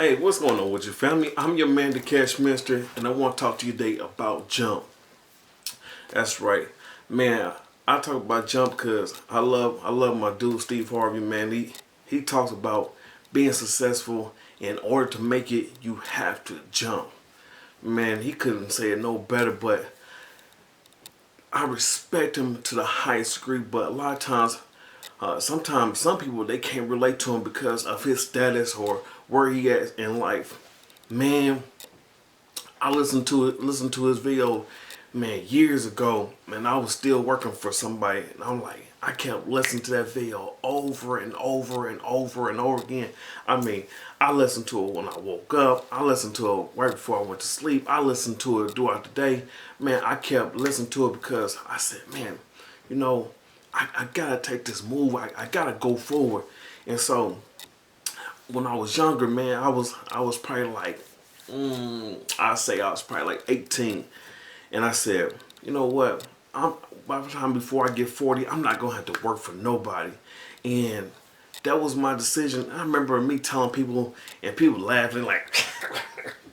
Hey, what's going on with your family? I'm your man, the Cash Minister, and I want to talk to you today about Jump. That's right, man. I talk about Jump because I love my dude Steve Harvey, man. He talks about being successful. In order to make it, you have to jump. Man, he couldn't say it no better. But I respect him to the highest degree. But a lot of times, sometimes some people they can't relate to him because of his status or where he at in life. Man, I listened to his video, man, years ago, and I was still working for somebody, and I'm like, I kept listening to that video over and over and over and over again. I mean, I listened to it when I woke up. I listened to it right before I went to sleep. I listened to it throughout the day. Man, I kept listening to it because I said, man, you know, I gotta take this move. I gotta go forward. And so when I was younger, man, I was probably like, I say I was probably like 18, and I said, you know what? I'm by the time before I get 40, I'm not gonna have to work for nobody, and that was my decision. I remember me telling people and people laughing like,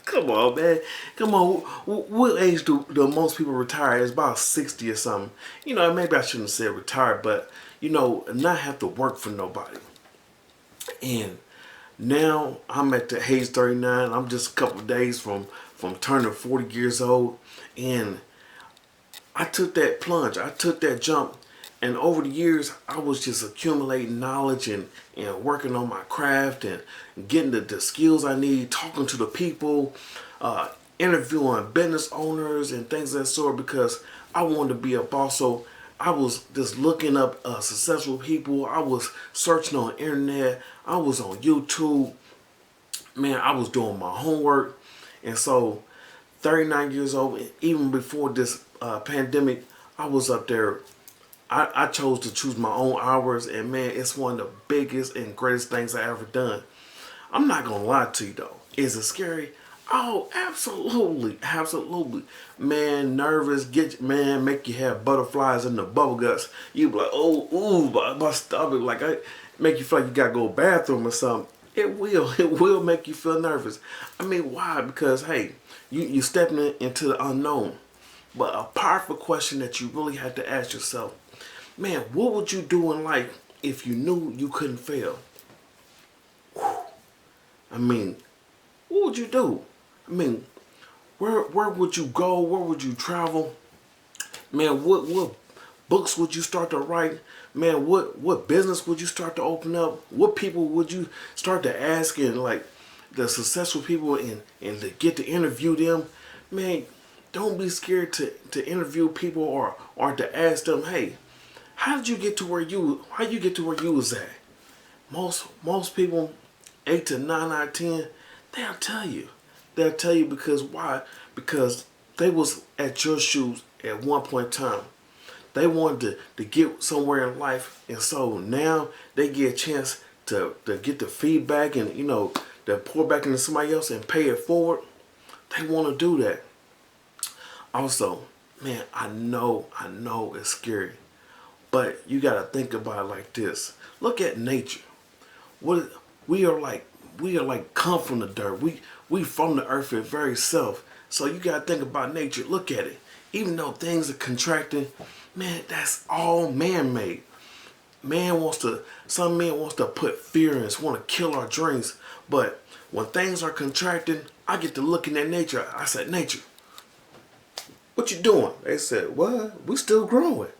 "Come on, man, come on. What age do most people retire? It's about 60 or something. You know, maybe I shouldn't say retire, but you know, not have to work for nobody." And now I'm at the age 39. I'm just a couple of days from turning 40 years old, and I took that plunge. I took that jump, and over the years, I was just accumulating knowledge and working on my craft and getting the skills I need, talking to the people, interviewing business owners and things of that sort because I wanted to be a boss. So I was just looking up successful people. I was searching on the internet. I was on YouTube. Man, I was doing my homework. And so 39 years old, even before this pandemic, I was up there. I chose to choose my own hours, and man, it's one of the biggest and greatest things I ever done. I'm not gonna lie to you though. Is it scary? Oh, absolutely, absolutely. Man, nervous, man, make you have butterflies in the bubble guts. You be like, oh, ooh, my stomach, like I make you feel like you gotta go to the bathroom or something. It will make you feel nervous. I mean, why? Because hey, you stepping into the unknown. But a powerful question that you really have to ask yourself, man, what would you do in life if you knew you couldn't fail? I mean, what would you do? I mean, where would you go? Where would you travel? Man, what books would you start to write? Man, what business would you start to open up? What people would you start to ask and like the successful people and to get to interview them? Man, don't be scared to interview people or to ask them, hey, how did you get to where you was at? Most people, 8 to 9 out of 10, they'll tell you. They'll tell you because why? Because they was at your shoes at one point in time. They wanted to get somewhere in life, and so now they get a chance to get the feedback and to pour back into somebody else and pay it forward. They want to do that. Also, man, I know it's scary, but you gotta think about it like this. Look at nature. What we are like, we are like come from the dirt. We from the earth at very self. So you gotta think about nature. Look at it. Even though things are contracting, man, that's all man-made. Some man wants to put fear in us, want to kill our dreams. But when things are contracting, I get to looking at nature. I said, nature, what you doing? They said, what? We still growing.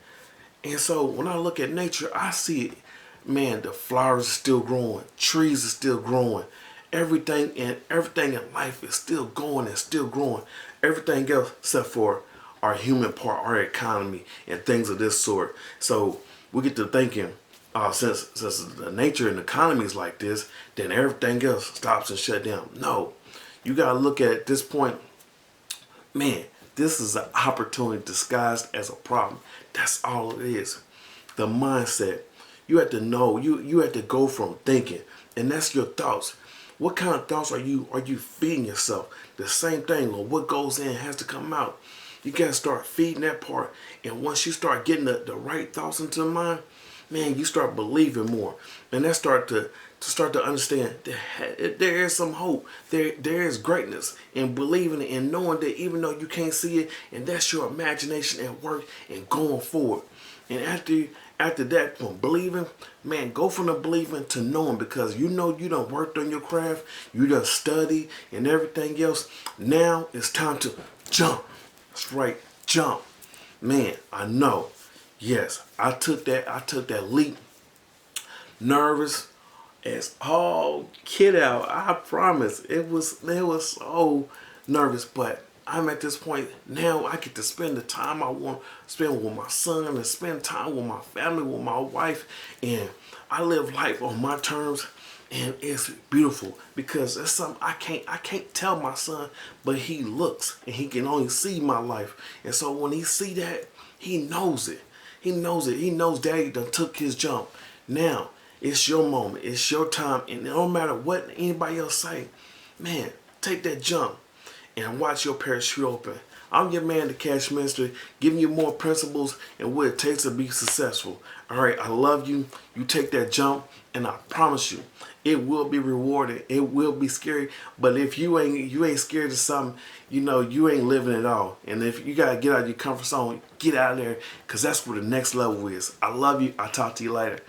And so when I look at nature, I see it. Man, the flowers are still growing, trees are still growing, everything in life is still going and still growing. Everything else except for our human part, our economy, and things of this sort. So we get to thinking, since the nature and economy is like this, then everything else stops and shut down. No, you gotta look at this point, man. This is an opportunity disguised as a problem. That's all it is. The mindset. You have to know. You have to go from thinking, and that's your thoughts. What kind of thoughts are you feeding yourself? The same thing. Or what goes in has to come out. You gotta start feeding that part, and once you start getting the right thoughts into the mind, man, you start believing more, and that start to understand that there is some hope. There is greatness in believing it and knowing that even though you can't see it, and that's your imagination at work and going forward. And after that, from believing, man, go from the believing to knowing, because you know you done worked on your craft, you done study and everything else. Now it's time to jump. That's right, jump. Man, I know. Yes, I took that leap. Nervous as all kid out. I promise. It was so nervous, but I'm at this point now. I get to spend the time I want to spend with my son and spend time with my family, with my wife, and I live life on my terms, and it's beautiful because it's something I can't tell my son, but he looks and he can only see my life, and so when he see that, he knows it. He knows it. He knows Daddy done took his jump. Now it's your moment. It's your time, and no matter what anybody else say, man, take that jump and watch your parachute open. I'm your man, the Cash Minister, giving you more principles and what it takes to be successful. All right, I love you. You take that jump, and I promise you, it will be rewarding. It will be scary, but if you ain't scared of something, you know you ain't living at all. And if you gotta get out of your comfort zone, get out of there, cause that's where the next level is. I love you. I'll talk to you later.